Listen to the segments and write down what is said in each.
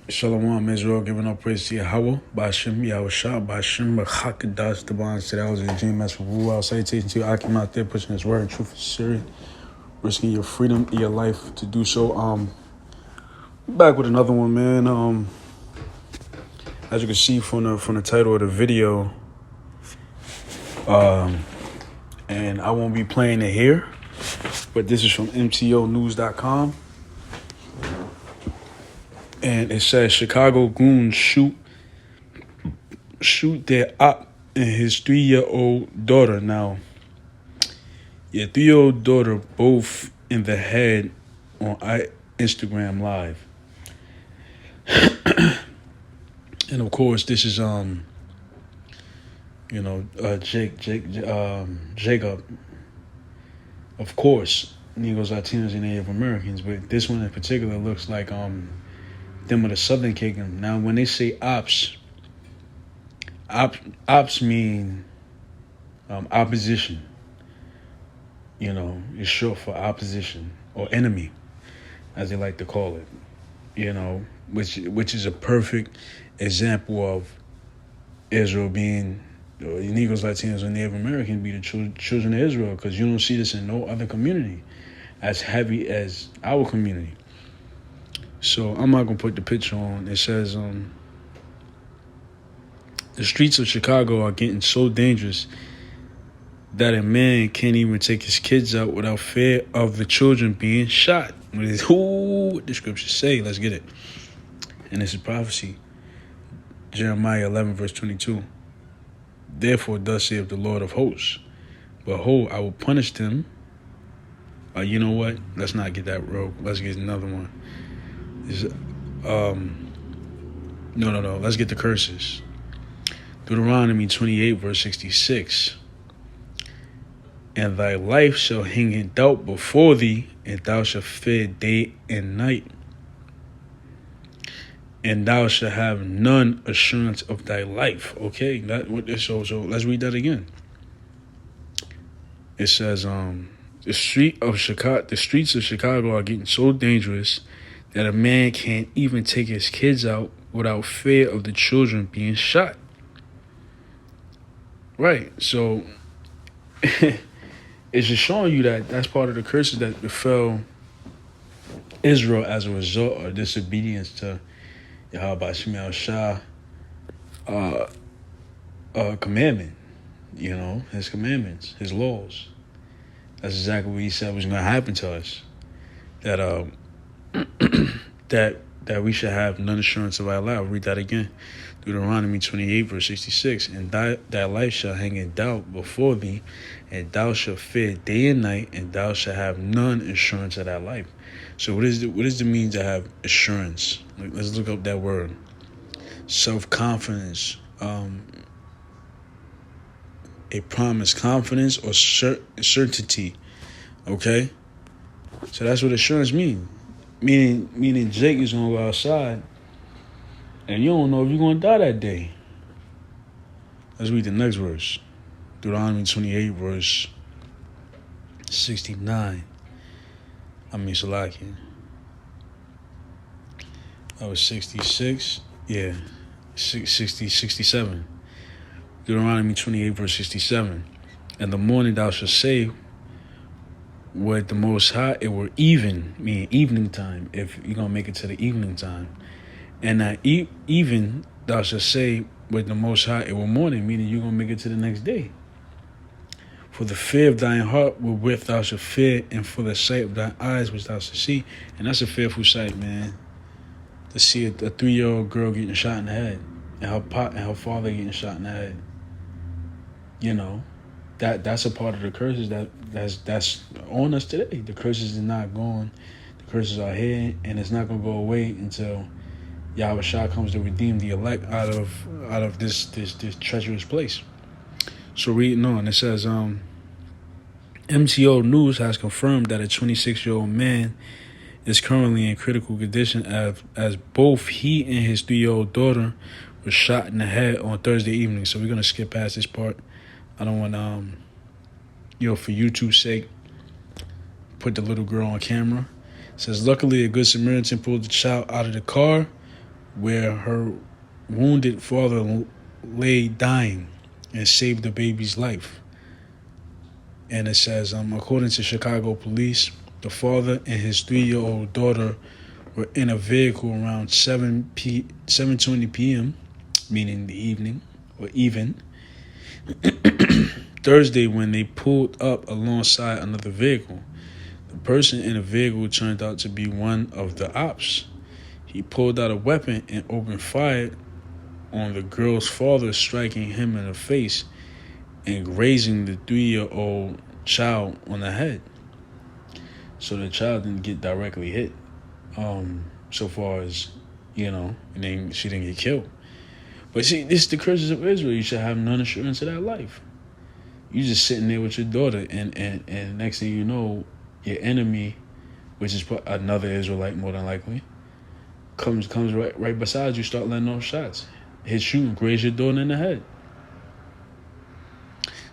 Shalom, Israel, giving up praise to Yahweh, Bashim, Yahushua, Bashim, Chakadash, the bond, said that was a dream, that's for Ruel. Salutation to you, Akim out there, pushing his word and truth is serious, risking your freedom in your life to do so. Back with another one, man. As you can see from the title of the video, and I won't be playing it here, but this is from MTOnews.com. And it says Chicago goons shoot their op and his 3-year-old daughter. Now, your 3-year-old daughter both in the head on Instagram Live. And of course, this is Jacob. Of course, Negros, Latinos, and Native Americans, but this one in particular looks like them of the Southern Kingdom. Now, when they say ops mean opposition. You know, it's short for opposition or enemy, as they like to call it. You know, which is a perfect example of Israel being, Negros, Latinos, and Native Americans be the children of Israel, because you don't see this in no other community as heavy as our community. So I'm not going to put the picture on. It says, the streets of Chicago are getting so dangerous that a man can't even take his kids out without fear of the children being shot. What the scriptures say? Let's get it. And this is prophecy. Jeremiah 11, verse 22. Therefore, thus saith the Lord of hosts, behold, I will punish them. You know what? Let's not get that rogue. Let's get another one. No. Let's get the curses. Deuteronomy 28, verse 66. And thy life shall hang in doubt before thee, and thou shalt fear day and night. And thou shalt have none assurance of thy life. Okay, so let's read that again. It says, the streets of Chicago are getting so dangerous that a man can't even take his kids out without fear of the children being shot. Right, so it's just showing you that that's part of the curses that befell Israel as a result of disobedience to Yahweh Shemel Shah commandment, his commandments, his laws. That's exactly what he said was going to happen to us. That that we should have none assurance of our life. I'll read that again. Deuteronomy 28, verse 66. And thy life shall hang in doubt before thee, and thou shalt fear day and night, and thou shalt have none assurance of thy life. So what does it mean to have assurance? Let's look up that word. Self-confidence, a promise, confidence, or certainty. Okay? So that's what assurance means. Meaning Jake is going to go outside, and you don't know if you're going to die that day. Let's read the next verse. Deuteronomy 28, verse 69. Salakia. That was 66. Yeah. 67. Deuteronomy 28, verse 67. In the morning thou shalt say with the Most High, it were even, meaning evening time, if you're going to make it to the evening time. And that even thou shalt say with the Most High, it were morning, meaning you're going to make it to the next day. For the fear of thine heart wherewith thou shalt fear, and for the sight of thine eyes which thou shalt see. And that's a fearful sight, man. To see a 3-year-old girl getting shot in the head, and her father getting shot in the head. You know, that's a part of the curses that's on us today. The curses are not gone. The curses are here, and it's not gonna go away until Yahweh Shah comes to redeem the elect out of this treacherous place. So reading on, it says, MTO News has confirmed that a 26-year-old man is currently in critical condition as both he and his 3-year-old daughter were shot in the head on Thursday evening. So we're gonna skip past this part. I don't want for YouTube's sake, put the little girl on camera. It says, luckily a good Samaritan pulled the child out of the car where her wounded father lay dying and saved the baby's life. And it says, according to Chicago police, the father and his 3-year-old daughter were in a vehicle around 7:20 p.m., meaning the evening or even, Thursday when they pulled up alongside another vehicle. The person in the vehicle turned out to be one of the ops. He pulled out a weapon and opened fire on the girl's father, striking him in the face and grazing the 3-year-old child on the head. So the child didn't get directly hit, so far as, and then she didn't get killed. But see, this is the curses of Israel. You should have none assurance of that life. You just sitting there with your daughter, and next thing you know, your enemy, which is another Israelite more than likely, comes right beside you, start letting off shots, hits you, and graze your daughter in the head.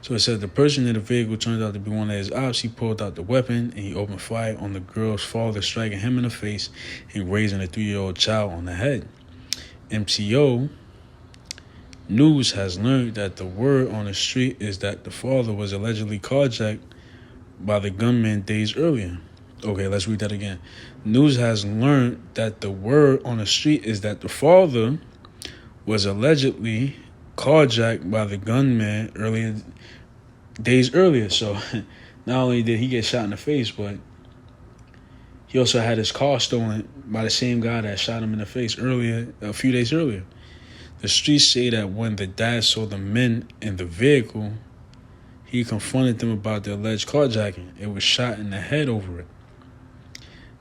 So it said the person in the vehicle turned out to be one of his ops. He pulled out the weapon and he opened fire on the girl's father, striking him in the face and grazing a 3-year-old child on the head. MTO News has learned that the word on the street is that the father was allegedly carjacked by the gunman days earlier. Okay, let's read that again. News has learned that the word on the street is that the father was allegedly carjacked by the gunman days earlier. So not only did he get shot in the face, but he also had his car stolen by the same guy that shot him in the face a few days earlier. The streets say that when the dad saw the men in the vehicle, he confronted them about the alleged carjacking. It was shot in the head over it.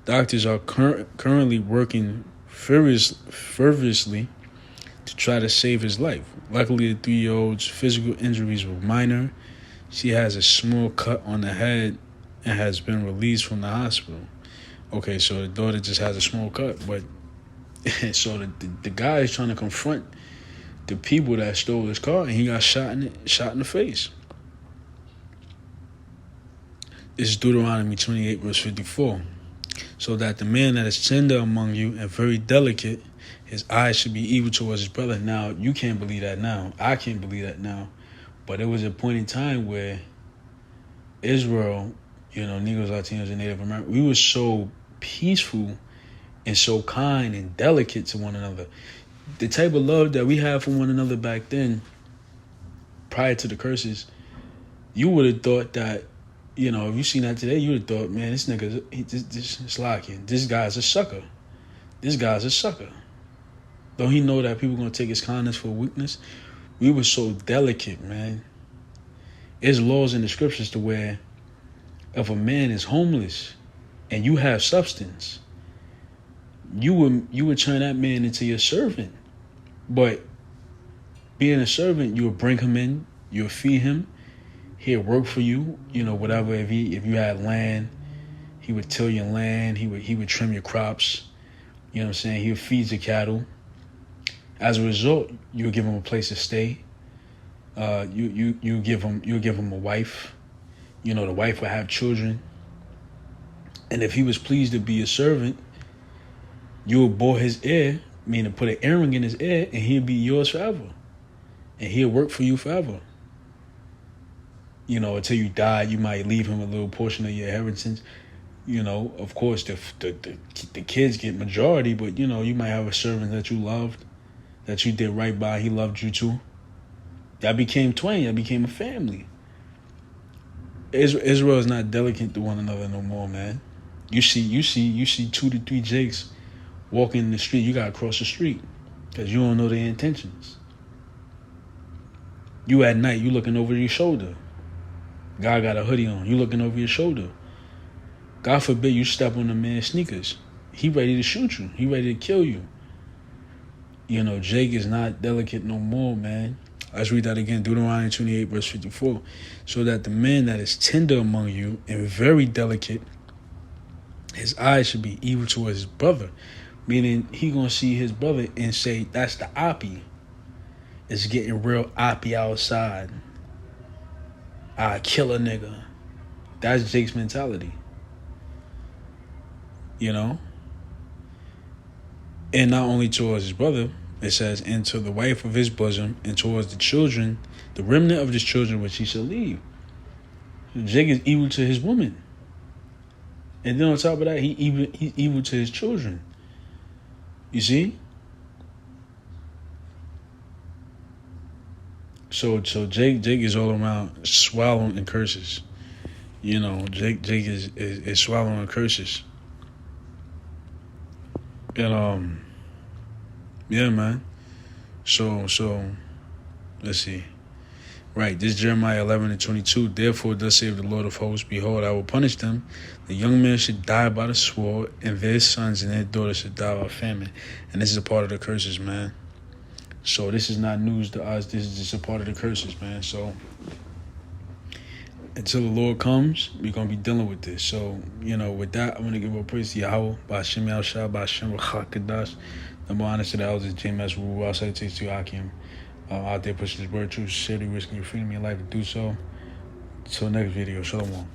Doctors are currently working furiously to try to save his life. Luckily, the 3-year-old's physical injuries were minor. She has a small cut on the head and has been released from the hospital. Okay, so the daughter just has a small cut, but so the guy is trying to confront the people that stole his car, and he got shot in the face. This is Deuteronomy 28, verse 54. So that the man that is tender among you and very delicate, his eyes should be evil towards his brother. Now, you can't believe that now. I can't believe that now. But there was a point in time where Israel, Negroes, Latinos, and Native Americans, we were so peaceful and so kind and delicate to one another. The type of love that we had for one another back then, prior to the curses, you would have thought that, if you seen that today, you would have thought, man, this nigga, this guy's a sucker. This guy's a sucker. Don't he know that people going to take his kindness for weakness? We were so delicate, man. There's laws in the scriptures to where if a man is homeless and you have substance, you would turn that man into your servant. But being a servant, you would bring him in, you would feed him, he'd work for you, whatever. If you had land, he would till your land, he would trim your crops, you know what I'm saying? He would feed your cattle. As a result, you would give him a place to stay. You give him a wife. The wife would have children. And if he was pleased to be a servant, you would bore his ear, meaning put an earring in his ear, and he'd be yours forever. And he'll work for you forever. Until you die, you might leave him a little portion of your inheritance. Of course, the kids get majority, but, you might have a servant that you loved, that you did right by, he loved you too. That became twain, that became a family. Israel is not delicate to one another no more, man. You see 2 to 3 Jakes walking in the street, you gotta cross the street because you don't know their intentions. You at night, you looking over your shoulder. Guy got a hoodie on, you looking over your shoulder. God forbid you step on a man's sneakers. He ready to shoot you. He ready to kill you. Jake is not delicate no more, man. Let's read that again. Deuteronomy 28, verse 54. So that the man that is tender among you and very delicate, his eyes should be evil towards his brother. Meaning he gonna see his brother and say, that's the oppie. It's getting real oppie outside. I kill a nigga. That's Jake's mentality. And not only towards his brother, it says, and to the wife of his bosom, and towards the children, the remnant of his children, which he shall leave. So Jacob is evil to his woman. And then on top of that, he's evil to his children. You see? So Jake is all around swallowing curses. You know, Jake is swallowing curses. And yeah, man. So let's see. Right, this Jeremiah 11:22. Therefore, thus saith the Lord of hosts, behold, I will punish them. The young men should die by the sword, and their sons and their daughters should die by famine. And this is a part of the curses, man. So this is not news to us. This is just a part of the curses, man. So until the Lord comes, we're going to be dealing with this. So, you know, with that, I'm going to give all praise to Yahweh, Ba'ashem Yahshua, Ba'ashem Rachakadash. Number one, to the elders, JMS Wu, outside takes to Hakim. Out there pushing this word, truth, sincerity, risking your freedom in your life to do so. Till next video, Shalom.